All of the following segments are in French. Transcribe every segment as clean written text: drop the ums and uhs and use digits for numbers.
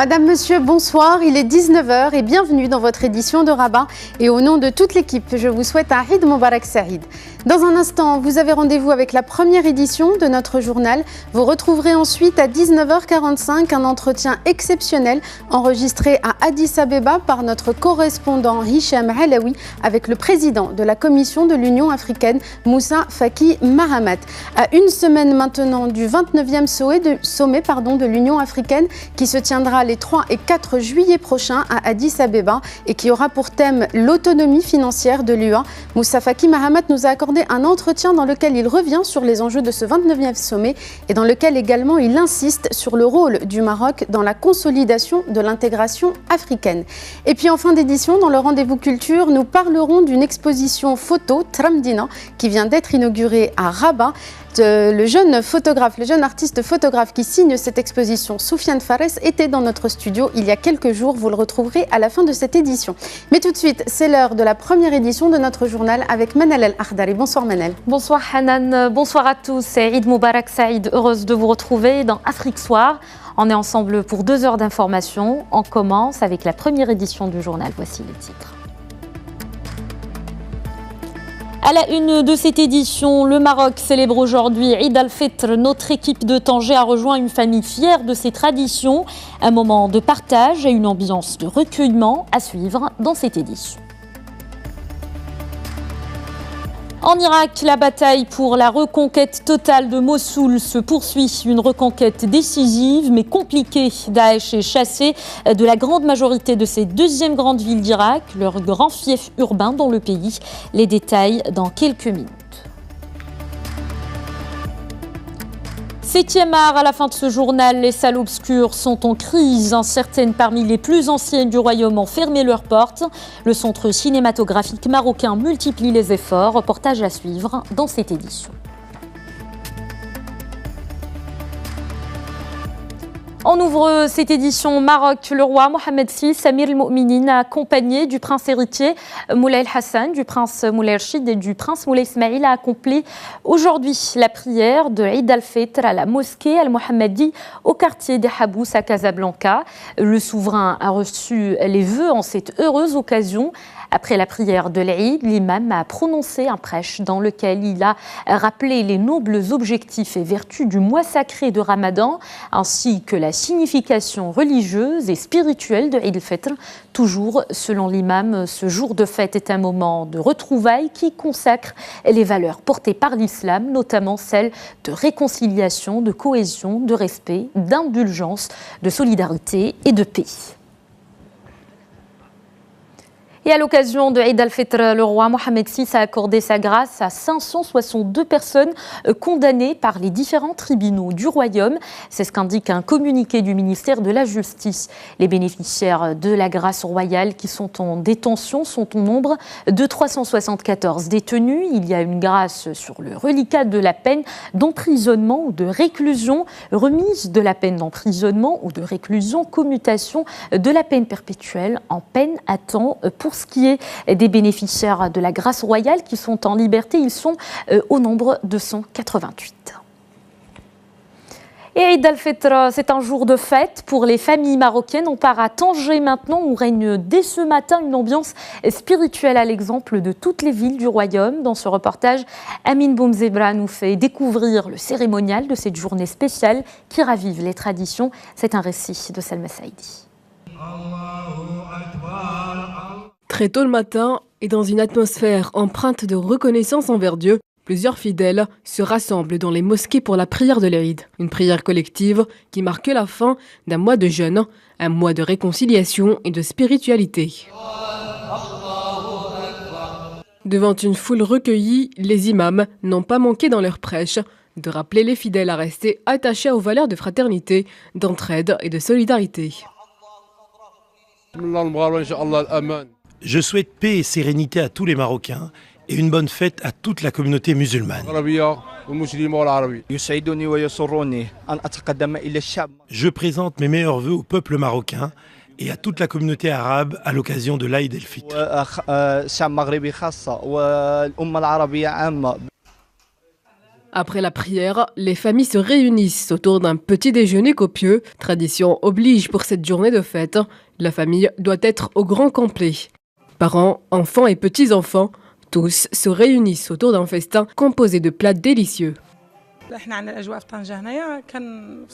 Madame, Monsieur, bonsoir, il est 19 h et bienvenue dans votre édition de Rabat. Et au nom de toute l'équipe, je vous souhaite un Eid Mubarak Saïd. Dans un instant, vous avez rendez-vous avec la première édition de notre journal. Vous retrouverez ensuite à 19 h 45 un entretien exceptionnel enregistré à Addis Abeba par notre correspondant Hicham Alaoui avec le président de la Commission de l'Union africaine, Moussa Faki Mahamat. À une semaine maintenant du 29e sommet de l'Union africaine qui se tiendra les 3 et 4 juillet prochains à Addis Abeba et qui aura pour thème l'autonomie financière de l'UA. Moussa Faki Mahamat nous a accordé un entretien dans lequel il revient sur les enjeux de ce 29e sommet et dans lequel également il insiste sur le rôle du Maroc dans la consolidation de l'intégration africaine. Et puis en fin d'édition, dans le rendez-vous culture, nous parlerons d'une exposition photo Tramdina qui vient d'être inaugurée à Rabat. Le jeune artiste photographe qui signe cette exposition, Soufiane Fares, était dans notre studio il y a quelques jours. Vous le retrouverez à la fin de cette édition. Mais tout de suite, c'est l'heure de la première édition de notre journal avec Manal El Akhdari. Bonsoir Manal. Bonsoir Hanan, bonsoir à tous. C'est Eid Mubarak Saïd, heureuse de vous retrouver dans Afrique Soir. On est ensemble pour 2 heures d'information. On commence avec la première édition du journal. Voici les titres. À la une de cette édition, le Maroc célèbre aujourd'hui Eid al-Fitr. Notre équipe de Tanger a rejoint une famille fière de ses traditions. Un moment de partage et une ambiance de recueillement à suivre dans cette édition. En Irak, la bataille pour la reconquête totale de Mossoul se poursuit. Une reconquête décisive mais compliquée. Daesh est chassé de la grande majorité de ces 2e grandes villes d'Irak, leur grand fief urbain dans le pays. Les détails dans quelques minutes. 7e art, à la fin de ce journal, les salles obscures sont en crise. Certaines parmi les plus anciennes du royaume ont fermé leurs portes. Le centre cinématographique marocain multiplie les efforts. Reportage à suivre dans cette édition. On ouvre cette édition Maroc. Le roi Mohamed VI, Amir el-Mo'minin, accompagné du prince héritier Moulay el-Hassan, du prince Moulay Rachid et du prince Moulay Ismail, a accompli aujourd'hui la prière de Eid al-Fitr à la mosquée al-Mohammadi au quartier des Habous à Casablanca. Le souverain a reçu les vœux en cette heureuse occasion. Après la prière de l'Eid, l'imam a prononcé un prêche dans lequel il a rappelé les nobles objectifs et vertus du mois sacré de Ramadan, ainsi que la signification religieuse et spirituelle de Eid al-Fitr. Toujours, selon l'imam, ce jour de fête est un moment de retrouvailles qui consacre les valeurs portées par l'islam, notamment celles de réconciliation, de cohésion, de respect, d'indulgence, de solidarité et de paix. Et à l'occasion de Eid al-Fitr, le roi Mohamed VI a accordé sa grâce à 562 personnes condamnées par les différents tribunaux du royaume. C'est ce qu'indique un communiqué du ministère de la Justice. Les bénéficiaires de la grâce royale qui sont en détention sont au nombre de 374 détenus. Il y a une grâce sur le reliquat de la peine d'emprisonnement ou de réclusion, remise de la peine d'emprisonnement ou de réclusion, commutation de la peine perpétuelle en peine à temps. Pour ce qui est des bénéficiaires de la grâce royale qui sont en liberté, ils sont au nombre de 188. Et Eid al-Fitr, c'est un jour de fête pour les familles marocaines. On part à Tanger maintenant, où règne dès ce matin une ambiance spirituelle à l'exemple de toutes les villes du royaume. Dans ce reportage, Amine Boumzebra nous fait découvrir le cérémonial de cette journée spéciale qui ravive les traditions. C'est un récit de Salma Saïdi. Très tôt le matin, et dans une atmosphère empreinte de reconnaissance envers Dieu, plusieurs fidèles se rassemblent dans les mosquées pour la prière de l'Eid. Une prière collective qui marque la fin d'un mois de jeûne, un mois de réconciliation et de spiritualité. Devant une foule recueillie, les imams n'ont pas manqué dans leur prêche de rappeler les fidèles à rester attachés aux valeurs de fraternité, d'entraide et de solidarité. Je souhaite paix et sérénité à tous les Marocains et une bonne fête à toute la communauté musulmane. Je présente mes meilleurs vœux au peuple marocain et à toute la communauté arabe à l'occasion de l'Aïd el-Fitr. Après la prière, les familles se réunissent autour d'un petit déjeuner copieux. Tradition oblige pour cette journée de fête. La famille doit être au grand complet. Parents, enfants et petits-enfants, tous se réunissent autour d'un festin composé de plats délicieux.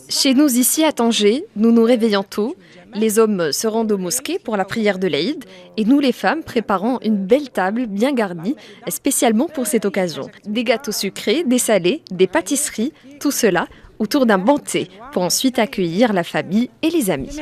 Chez nous ici à Tanger, nous nous réveillons tôt. Les hommes se rendent aux mosquées pour la prière de l'Aïd et nous les femmes préparons une belle table bien garnie spécialement pour cette occasion. Des gâteaux sucrés, des salés, des pâtisseries, tout cela autour d'un bon thé pour ensuite accueillir la famille et les amis.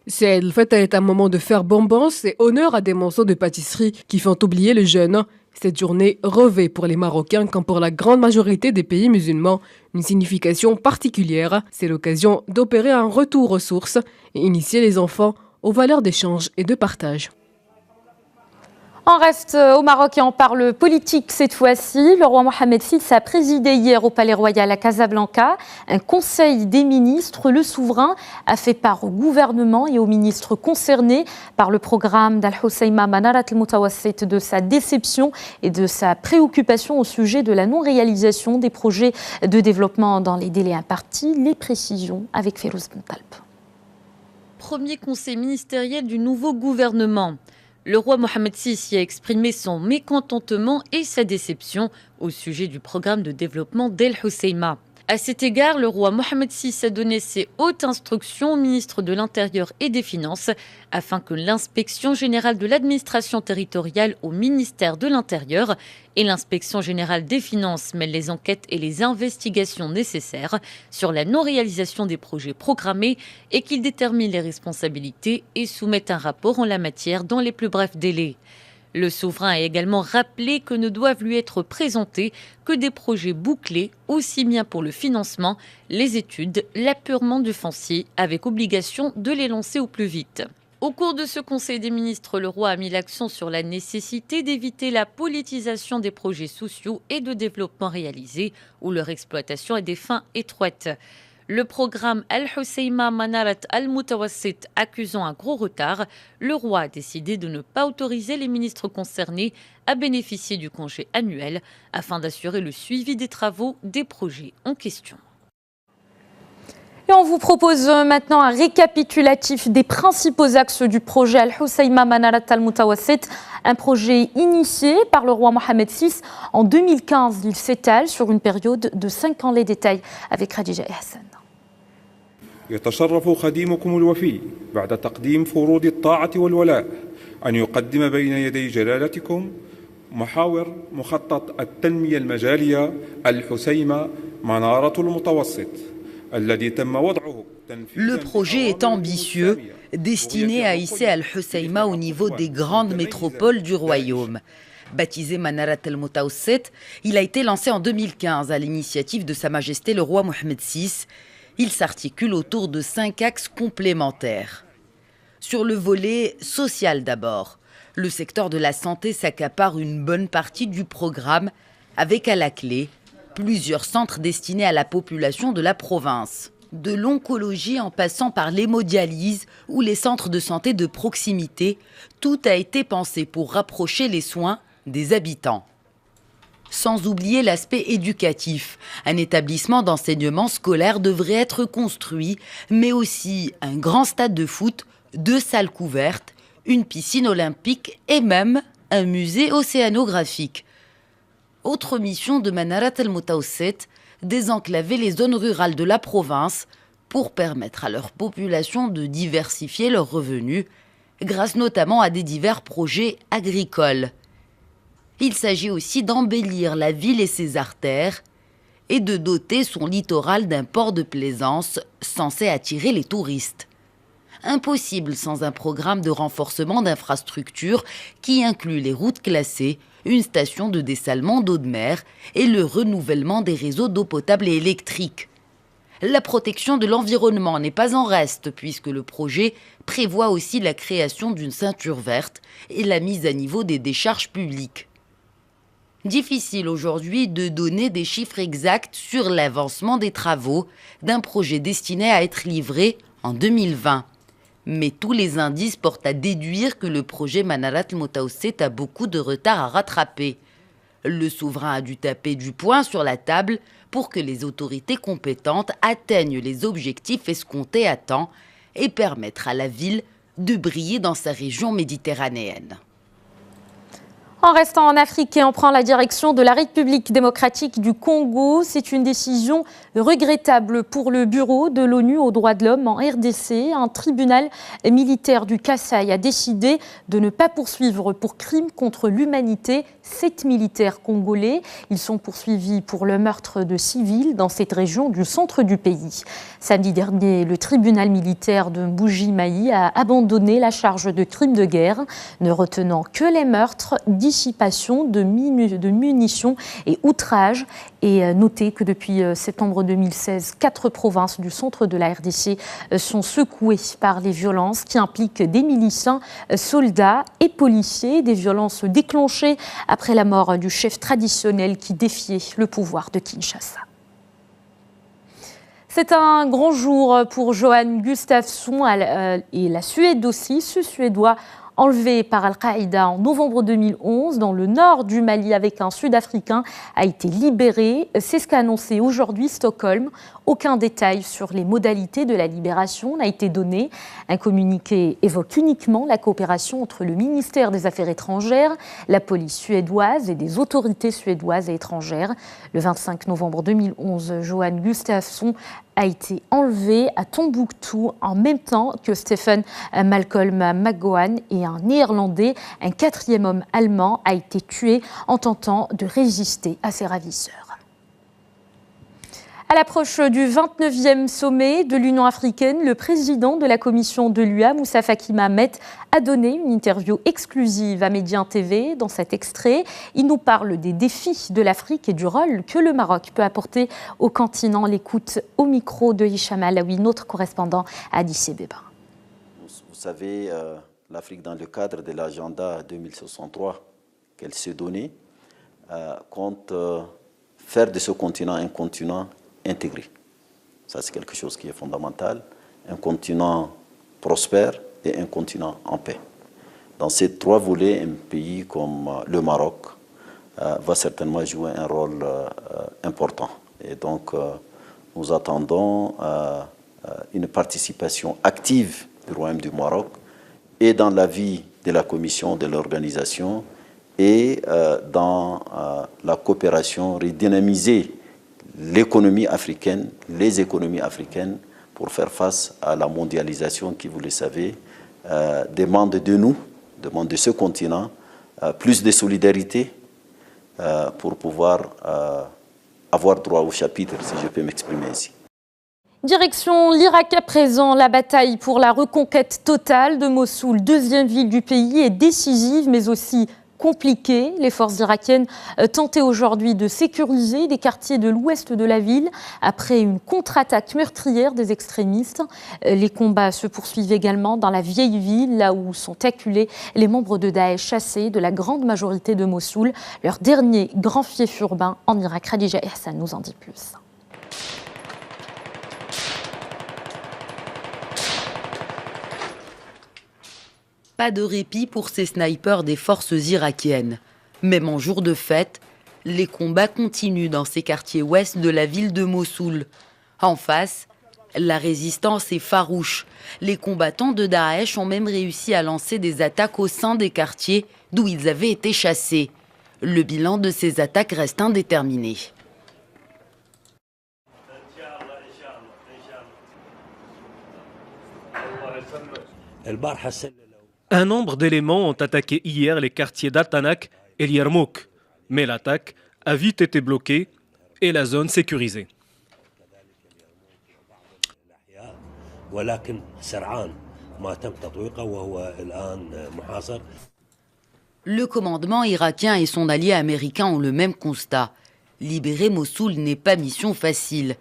Cette fête est un moment de faire bombance et honneur à des morceaux de pâtisserie qui font oublier le jeûne. Cette journée revêt pour les Marocains comme pour la grande majorité des pays musulmans une signification particulière. C'est l'occasion d'opérer un retour aux sources et initier les enfants aux valeurs d'échange et de partage. On reste au Maroc et on parle politique cette fois-ci. Le roi Mohamed VI a présidé hier au Palais Royal à Casablanca un conseil des ministres. Le souverain a fait part au gouvernement et aux ministres concernés par le programme d'Al-Hoceima Manarat al-Mutawassit de sa déception et de sa préoccupation au sujet de la non-réalisation des projets de développement dans les délais impartis. Les précisions avec Férouz Bentalb. Premier conseil ministériel du nouveau gouvernement. Le roi Mohamed VI y a exprimé son mécontentement et sa déception au sujet du programme de développement d'El Hoceima. À cet égard, le roi Mohamed VI a donné ses hautes instructions au ministre de l'Intérieur et des Finances afin que l'inspection générale de l'administration territoriale au ministère de l'Intérieur et l'inspection générale des Finances mêlent les enquêtes et les investigations nécessaires sur la non-réalisation des projets programmés et qu'ils déterminent les responsabilités et soumettent un rapport en la matière dans les plus brefs délais. Le souverain a également rappelé que ne doivent lui être présentés que des projets bouclés, aussi bien pour le financement, les études, l'apurement du foncier, avec obligation de les lancer au plus vite. Au cours de ce Conseil des ministres, le roi a mis l'accent sur la nécessité d'éviter la politisation des projets sociaux et de développement réalisés, où leur exploitation a des fins étroites. Le programme Al-Hoceima Manarat al-Mutawassit accusant un gros retard, le roi a décidé de ne pas autoriser les ministres concernés à bénéficier du congé annuel afin d'assurer le suivi des travaux des projets en question. Et on vous propose maintenant un récapitulatif des principaux axes du projet Al-Hoceima Manarat al-Mutawassit, un projet initié par le roi Mohamed VI en 2015. Il s'étale sur une période de 5 ans. Les détails avec Khadija et Hassan. يتشرف خديمكم الوفي بعد تقديم فروض الطاعة والولاء أن يقدم بين يدي جلالتكم محاور مخطط التنمية المجالية الحسيمة منارة المتوسط الذي تم وضعه. Le projet est ambitieux, destiné à hisser Al-Hoceima au niveau des grandes métropoles du royaume. Baptisé Manarat al-Mutawassit, il a été lancé en 2015 à l'initiative de Sa Majesté le roi Mohamed VI. Il s'articule autour de 5 axes complémentaires. Sur le volet social d'abord, le secteur de la santé s'accapare une bonne partie du programme, avec à la clé plusieurs centres destinés à la population de la province. De l'oncologie en passant par l'hémodialyse ou les centres de santé de proximité, tout a été pensé pour rapprocher les soins des habitants. Sans oublier l'aspect éducatif. Un établissement d'enseignement scolaire devrait être construit, mais aussi un grand stade de foot, 2 salles couvertes, une piscine olympique et même un musée océanographique. Autre mission de Manarat al-Mutawassit, désenclaver les zones rurales de la province pour permettre à leur population de diversifier leurs revenus, grâce notamment à des divers projets agricoles. Il s'agit aussi d'embellir la ville et ses artères et de doter son littoral d'un port de plaisance censé attirer les touristes. Impossible sans un programme de renforcement d'infrastructures qui inclut les routes classées, une station de dessalement d'eau de mer et le renouvellement des réseaux d'eau potable et électrique. La protection de l'environnement n'est pas en reste puisque le projet prévoit aussi la création d'une ceinture verte et la mise à niveau des décharges publiques. Difficile aujourd'hui de donner des chiffres exacts sur l'avancement des travaux d'un projet destiné à être livré en 2020. Mais tous les indices portent à déduire que le projet Manarat al-Mutawassit a beaucoup de retard à rattraper. Le souverain a dû taper du poing sur la table pour que les autorités compétentes atteignent les objectifs escomptés à temps et permettre à la ville de briller dans sa région méditerranéenne. En restant en Afrique, on prend la direction de la République démocratique du Congo. C'est une décision regrettable pour le bureau de l'ONU aux droits de l'homme en RDC. Un tribunal militaire du Kasaï a décidé de ne pas poursuivre pour crimes contre l'humanité 7 militaires congolais. Ils sont poursuivis pour le meurtre de civils dans cette région du centre du pays. Samedi dernier, le tribunal militaire de Mbuji-Mayi a abandonné la charge de crimes de guerre, ne retenant que les meurtres, dissipation de munitions et outrage. Et notez que depuis septembre 2016, 4 provinces du centre de la RDC sont secouées par les violences qui impliquent des miliciens, soldats et policiers. Des violences déclenchées après la mort du chef traditionnel qui défiait le pouvoir de Kinshasa. C'est un grand jour pour Johan Gustafsson et la Suède aussi. Ce Suédois enlevé par Al-Qaïda en novembre 2011 dans le nord du Mali avec un Sud-Africain a été libéré. C'est ce qu'a annoncé aujourd'hui Stockholm. Aucun détail sur les modalités de la libération n'a été donné. Un communiqué évoque uniquement la coopération entre le ministère des Affaires étrangères, la police suédoise et des autorités suédoises et étrangères. Le 25 novembre 2011, Johan Gustafsson a été enlevé à Tombouctou en même temps que Stephen Malcolm McGowan et un Néerlandais. Un 4e homme allemand a été tué en tentant de résister à ses ravisseurs. À l'approche du 29e sommet de l'Union africaine, le président de la commission de l'UA, Moussa Faki Mahamat, a donné une interview exclusive à Médien TV. Dans cet extrait, il nous parle des défis de l'Afrique et du rôle que le Maroc peut apporter au continent. L'écoute au micro de Hicham Alaoui, notre correspondant à Addis Abeba. Vous savez, l'Afrique, dans le cadre de l'agenda 2063 qu'elle s'est donné, compte faire de ce continent un continent intégré. Ça, c'est quelque chose qui est fondamental. Un continent prospère et un continent en paix. Dans ces 3 volets, un pays comme le Maroc va certainement jouer un rôle important. Et donc, nous attendons une participation active du Royaume du Maroc et dans la vie de la commission, de l'organisation et dans la coopération, redynamiser l'économie africaine, les économies africaines pour faire face à la mondialisation qui, vous le savez, demande de nous, demande de ce continent, plus de solidarité pour pouvoir avoir droit au chapitre, si je peux m'exprimer ainsi. Direction l'Irak à présent. La bataille pour la reconquête totale de Mossoul, 2e ville du pays, est décisive mais aussi compliqué. Les forces irakiennes tentaient aujourd'hui de sécuriser des quartiers de l'ouest de la ville après une contre-attaque meurtrière des extrémistes. Les combats se poursuivent également dans la vieille ville, là où sont acculés les membres de Daesh chassés de la grande majorité de Mossoul. Leur dernier grand fief urbain en Irak. Khadija Ihsan nous en dit plus. Pas de répit pour ces snipers des forces irakiennes. Même en jour de fête, les combats continuent dans ces quartiers ouest de la ville de Mossoul. En face, la résistance est farouche. Les combattants de Daesh ont même réussi à lancer des attaques au sein des quartiers d'où ils avaient été chassés. Le bilan de ces attaques reste indéterminé. Un nombre d'éléments ont attaqué hier les quartiers d'Al-Tanak et Yarmouk, mais l'attaque a vite été bloquée et la zone sécurisée. Le commandement irakien et son allié américain ont le même constat. Libérer Mossoul n'est pas mission facile.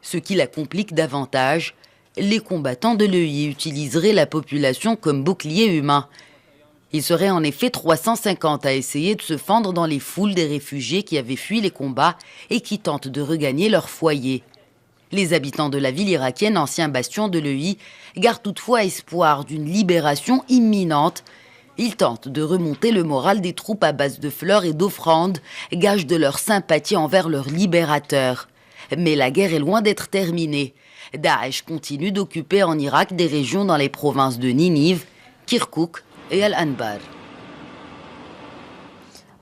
Ce qui la complique davantage, les combattants de l'EI utiliseraient la population comme bouclier humain. Il serait en effet 350 à essayer de se fendre dans les foules des réfugiés qui avaient fui les combats et qui tentent de regagner leur foyer. Les habitants de la ville irakienne, ancien bastion de l'EI, gardent toutefois espoir d'une libération imminente, Ils tentent de remonter le moral des troupes à base de fleurs et d'offrandes, gage de leur sympathie envers leurs libérateurs. Mais la guerre est loin d'être terminée. Daesh continue d'occuper en Irak des régions dans les provinces de Ninive, Kirkouk et Al-Anbar.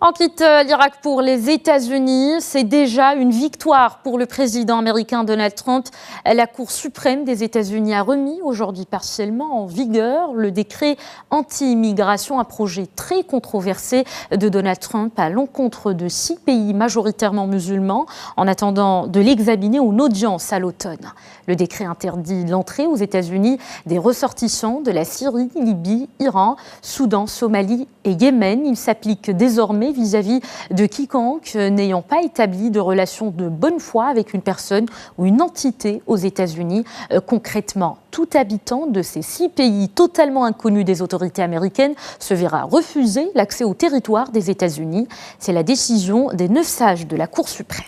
On quitte l'Irak pour les États-Unis. C'est déjà une victoire pour le président américain Donald Trump. La Cour suprême des États-Unis a remis aujourd'hui partiellement en vigueur le décret anti-immigration, un projet très controversé de Donald Trump à l'encontre de 6 pays majoritairement musulmans, en attendant de l'examiner en audience à l'automne. Le décret interdit l'entrée aux États-Unis des ressortissants de la Syrie, Libye, Iran, Soudan, Somalie et Yémen. Il s'applique désormais vis-à-vis de quiconque n'ayant pas établi de relation de bonne foi avec une personne ou une entité aux États-Unis. Concrètement, tout habitant de ces 6 pays totalement inconnus des autorités américaines se verra refuser l'accès au territoire des États-Unis. C'est la décision des 9 sages de la Cour suprême.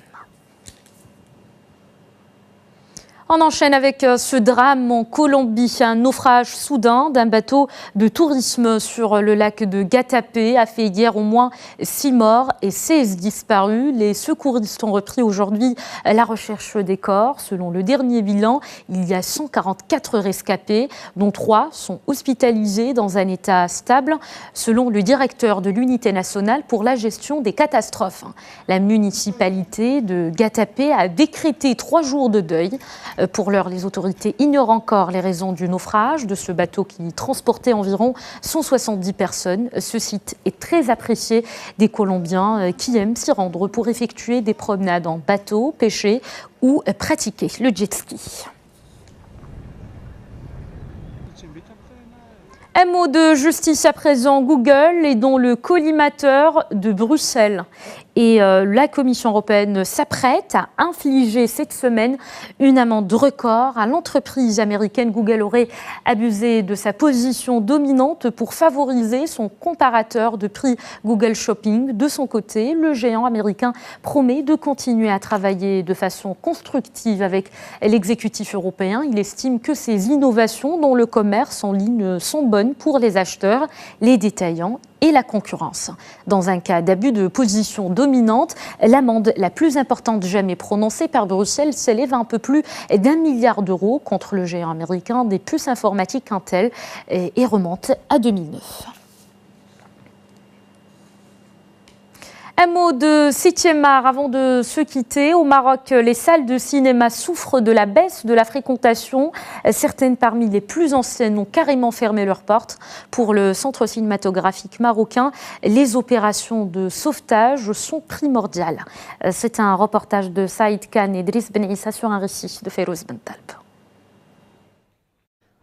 On enchaîne avec ce drame en Colombie. Un naufrage soudain d'un bateau de tourisme sur le lac de Guatapé a fait hier au moins 6 morts et 16 disparus. Les secouristes ont repris aujourd'hui la recherche des corps. Selon le dernier bilan, il y a 144 rescapés, dont 3 sont hospitalisés dans un état stable, selon le directeur de l'unité nationale pour la gestion des catastrophes. La municipalité de Guatapé a décrété 3 jours de deuil. Pour l'heure, les autorités ignorent encore les raisons du naufrage de ce bateau qui transportait environ 170 personnes. Ce site est très apprécié des Colombiens qui aiment s'y rendre pour effectuer des promenades en bateau, pêcher ou pratiquer le jet ski. Un mot de justice à présent. Google est dans le collimateur de Bruxelles. Et la Commission européenne s'apprête à infliger cette semaine une amende record à l'entreprise américaine. Google aurait abusé de sa position dominante pour favoriser son comparateur de prix Google Shopping. De son côté, le géant américain promet de continuer à travailler de façon constructive avec l'exécutif européen. Il estime que ces innovations dans le commerce en ligne sont bonnes pour les acheteurs, les détaillants et la concurrence. Dans un cas d'abus de position dominante, l'amende la plus importante jamais prononcée par Bruxelles s'élève à un peu plus d'1 milliard d'euros contre le géant américain des puces informatiques Intel et remonte à 2009. Un mot de 7e art avant de se quitter. Au Maroc, les salles de cinéma souffrent de la baisse de la fréquentation. Certaines parmi les plus anciennes ont carrément fermé leurs portes. Pour le centre cinématographique marocain, les opérations de sauvetage sont primordiales. C'est un reportage de Saïd Khan et Driss Ben Issa sur un récit de Férouz Ben Talb.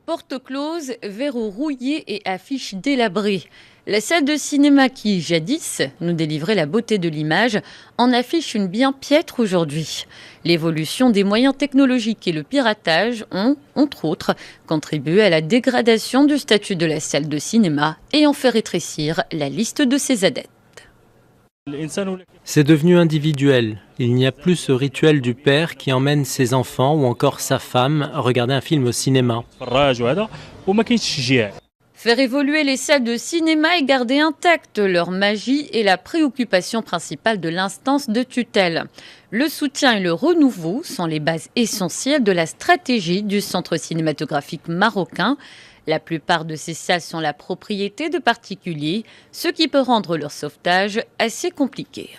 Portes closes, verrous rouillés et affiches délabrées. La salle de cinéma qui, jadis, nous délivrait la beauté de l'image, en affiche une bien piètre aujourd'hui. L'évolution des moyens technologiques et le piratage ont, entre autres, contribué à la dégradation du statut de la salle de cinéma et ont fait rétrécir la liste de ses adeptes. C'est devenu individuel. Il n'y a plus ce rituel du père qui emmène ses enfants ou encore sa femme regarder un film au cinéma. Faire évoluer les salles de cinéma et garder intacte leur magie est la préoccupation principale de l'instance de tutelle. Le soutien et le renouveau sont les bases essentielles de la stratégie du centre cinématographique marocain. La plupart de ces salles sont la propriété de particuliers, ce qui peut rendre leur sauvetage assez compliqué.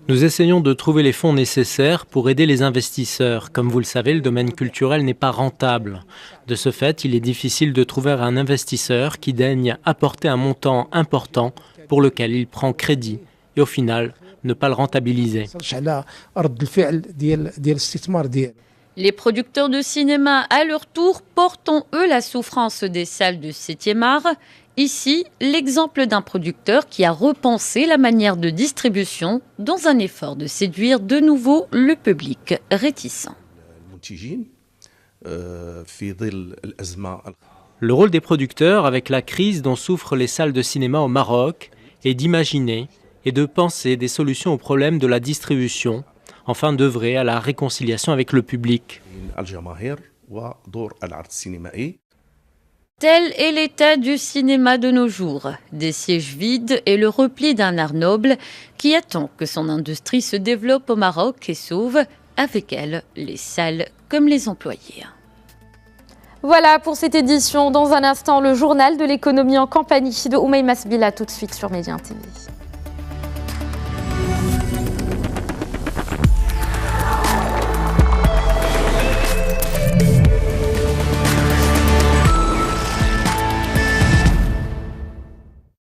Nous essayons de trouver les fonds nécessaires pour aider les investisseurs. Comme vous le savez, le domaine culturel n'est pas rentable. De ce fait, il est difficile de trouver un investisseur qui daigne apporter un montant important pour lequel il prend crédit et au final, ne pas le rentabiliser. Les producteurs de cinéma, à leur tour, portent en eux la souffrance des salles de 7e art. Ici, l'exemple d'un producteur qui a repensé la manière de distribution dans un effort de séduire de nouveau le public réticent. Le rôle des producteurs, avec la crise dont souffrent les salles de cinéma au Maroc, est d'imaginer et de penser des solutions aux problèmes de la distribution, afin d'œuvrer à la réconciliation avec le public. Tel est l'état du cinéma de nos jours. Des sièges vides et le repli d'un art noble qui attend que son industrie se développe au Maroc et sauve, avec elle, les salles comme les employés. Voilà pour cette édition. Dans un instant, le journal de l'économie en compagnie de Oumaïma Sbila, tout de suite sur Média TV.